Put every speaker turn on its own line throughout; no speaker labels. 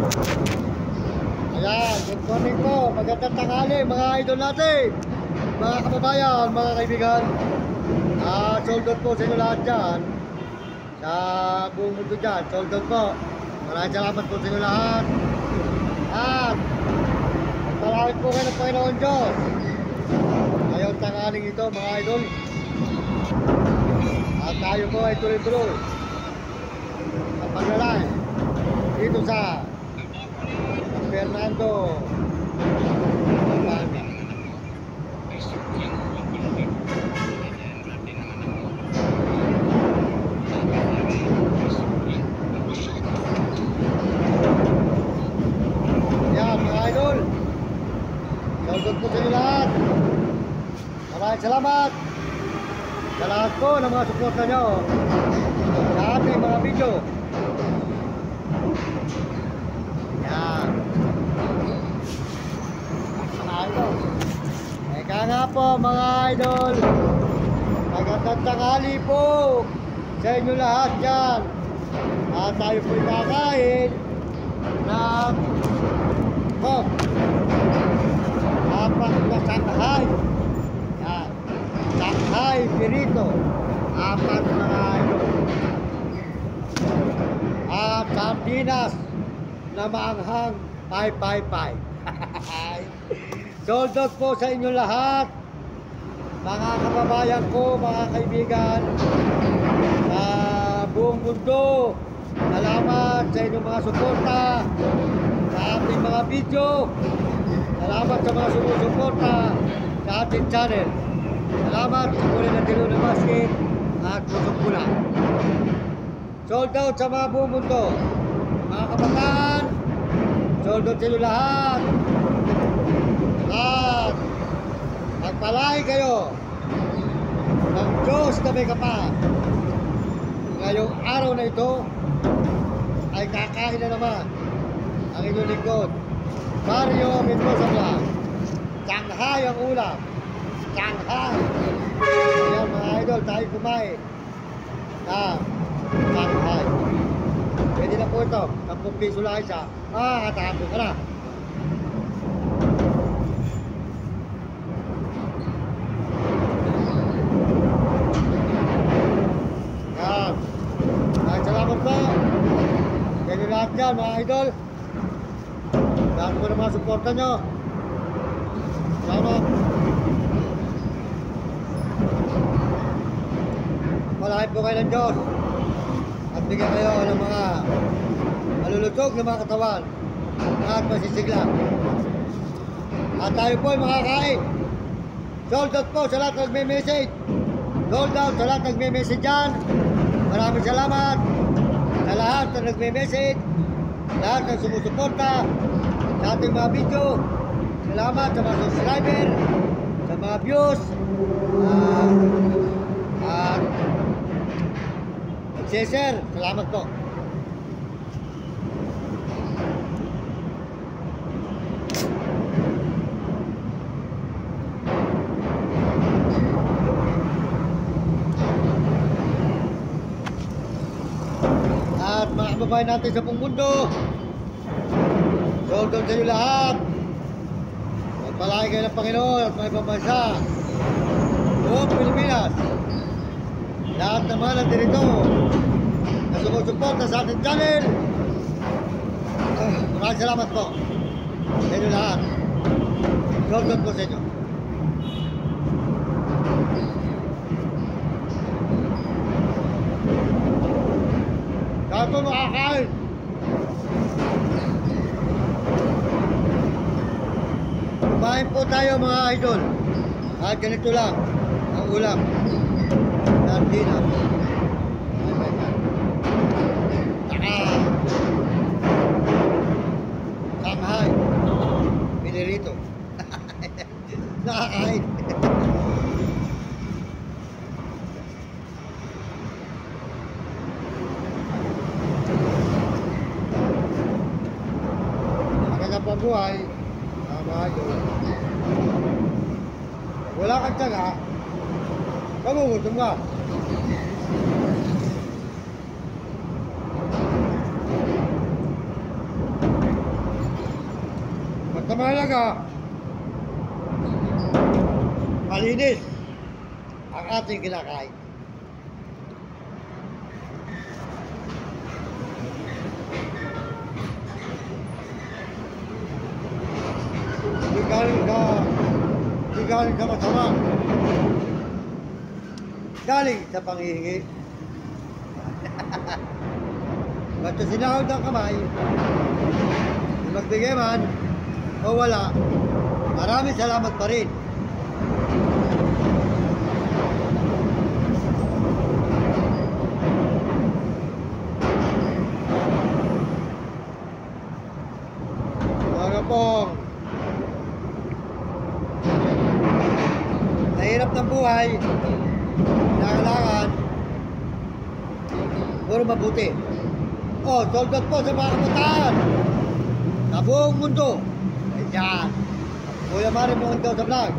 Ayan, good morning po. Magandang tanghali mga idol natin, mga kababayan, mga kaibigan. Sold out po sa inyo lahat dyan, sa buong mundo dyan. Sold out po. Maraming salamat po sa inyo lahat. At maraming po kayo ng Panginoon Diyos ngayong tanghaling ito mga idol. At tayo po ay tuloy-tuloy sa paglalay dito sa San Fernando, Pampanga. Yan mga idol, saludo po sa inyo lahat. Maraming salamat sa lahat po ng mga suporta nyo sa ating mga video. Yan mga idol. Eka nga po mga idol, magandang tanghali po sa inyo lahat dyan. At tayo po'y kakain ng Coke, apat na Shanghai. Yan, Shanghai Pirito, apat mga idol. At sardinas na maanghang 555. Sold out po sa inyo lahat, mga kababayan ko, mga kaibigan sa buong mundo. Salamat sa inyong mga suporta sa ating mga video. Salamat sa mga sumusuporta sa ating channel. Salamat sa Kulay ng Dilaw na Basket at Pusong Pula. Sold out sa mga buong mundo, mga kabataan. Sold out sa inyo lahat. At magpalay kayo ng Diyos na may kapal. Ngayong araw na ito ay kakain na naman ang inyong lingkod, Mario Mendoza Vlog. Shanghai ang ulam, Shanghai. Ayan mga idol, tayo kumain na Shanghai. Pwede na po ito, 10 piso lang isa, makakatapo ka na. Yan, maraming salamat po sa inyo lahat dyan mga idol. Lahat po ng mga suporta nyo. Salamat. Malaking po kayo ng Diyos at bigyan kayo ng mga malulutsog na mga katawan at masisigla. At tayo po ay makakain. Sold out po sa lahat ng nagme-message. Sold out sa lahat ng nagme-message dyan. Maraming salamat sa lahat na nagme-message, lahat ng sumusuporta sa ating mga video. Salamat sa mga subscriber, sa mga views, at share. Salamat po. At mga kababayan natin sa buong mundo, sold out sa inyo lahat. Magpalaki kayo ng Panginoon at mga ibang bansa, buong Pilipinas. Lahat naman nandito na sumusuporta sa ating channel, maraming salamat po sa inyo lahat. Sold out po sa inyo. Saan po makakain? Kumain po tayo mga idol. At ganito lang ang ulam. Sardinas. Saka Shanghai Pirito. Nakakain. Buhay, wala kang tiyaga, magugutom ka. Basta mahalaga, malinis ang ating kinakain. Hindi galing sa masama. Galing sa panghihingi. Basta sinahod ng kamay, magbigay man o wala, maraming salamat pa rin. Mga pong nahirap ng buhay, kailangan puro mabuti. Oh, sold out po sa mga kabataan sa buong mundo. Ayan, Kuya Mari Mungaw sa vlog.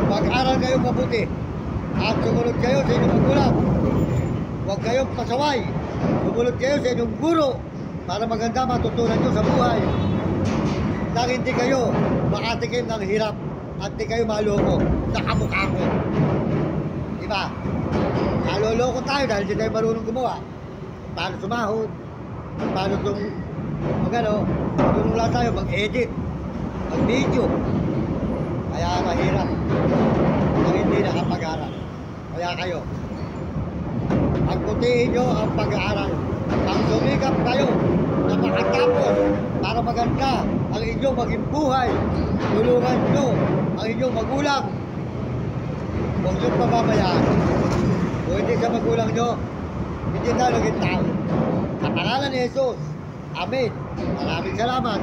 Mag-aral kayo mabuti at sumunod kayo sa inyong magulang. Huwag kayong pasaway. Sumunod kayo sa inyong guro para maganda matutunan nyo sa buhay. Nang hindi kayo makatikim ng hirap at hindi kayo maloko sa kamukha ko. Diba? Naloloko tayo dahil hindi tayo marunong gumawa. Paano sumahod? Paano marunong lang tayo mag-edit, mag-video. Kaya mahirap ang hindi nakapag-aral. Kaya kayo, pagputihin nyo ang pag-aaral. Pag sumikap kayo na makatapos para maganda ang inyong maging buhay, tulungan nyo ang inyong magulang. Huwag nyo pamamayaan. Kung hindi sa magulang nyo, hindi tayo naging tao. Sa pangalan ni Jesus, Amen. Maraming salamat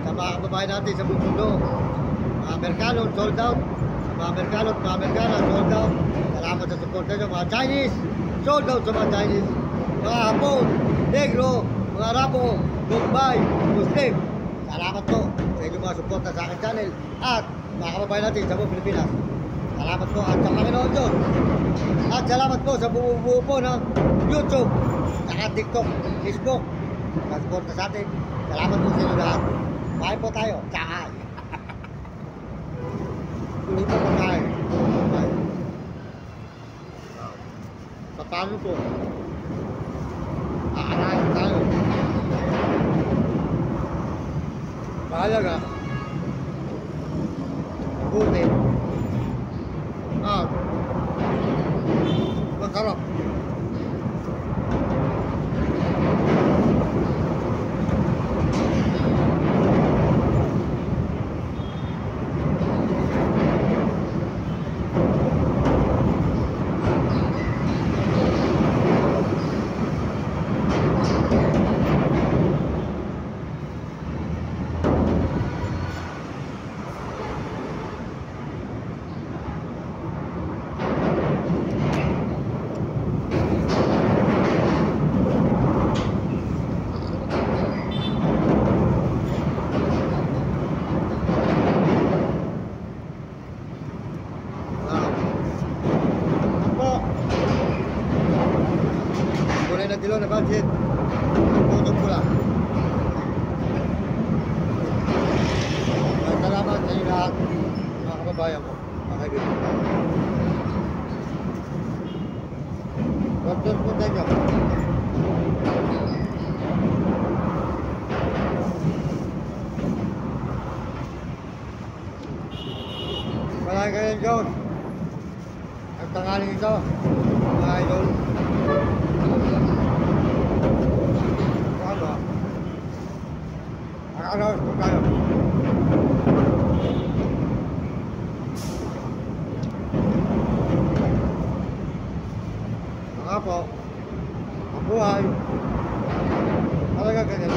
sa mga kababayan natin sa buong mundo. Mga Amerikano, sold out. Sa mga Amerikano at mga Amerikana, sold out. Salamat sa suporta nyo. Mga Chinese, sold out sa mga Chinese. Mga Hapon, Negro, mga Arabo, Bombay, Muslim. Salamat po sa inyong mga suporta sa aking channel. At mga kababayan natin sa buong Pilipinas. Salamat po at sa Panginoon Diyos. At salamat po sa buo po ng YouTube, saka TikTok, Facebook. Sa sa atin. Salamat po sa inyo lahat. Bye po tayo. Tsakay. Tuloy po po tayo. Paano po? Aarahin tayo. Mahalaga. Mabuti. Masarap. Kilo na budget. Tutok ko lang. Salamat sa inyo lahat, mga kababayan ko, mga kaibigan. Tutok po tayo. Maraming kayo Diyos. Ang tanghaling ito, mga idol. Ano po tayo? Mga po, ang buhay, talaga ganyan.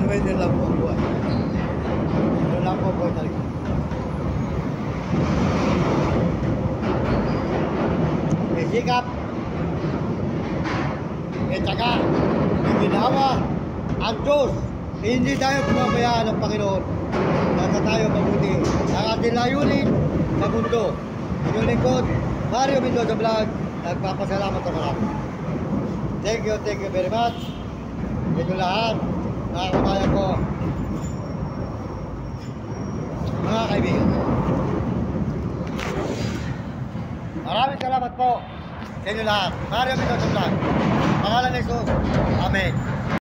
Wender lang po ang buhay. Ano lang po buhay talaga. May sikap, may tsaga, may ginawa ang Diyos hindi tayo pumabayaan ng Panginoon. Nasa tayo mabuti. Ang ating layunin sa mundo. Inyong lingkod, Mario Mendoza Vlog, nagpapasalamat sa marami. Thank you very much. Ito lahat, mga kabayan ko, mga kaibigan. Maraming salamat po sa inyo lahat. Mario Mendoza Vlog. Pangalan ni Jesus. Amen.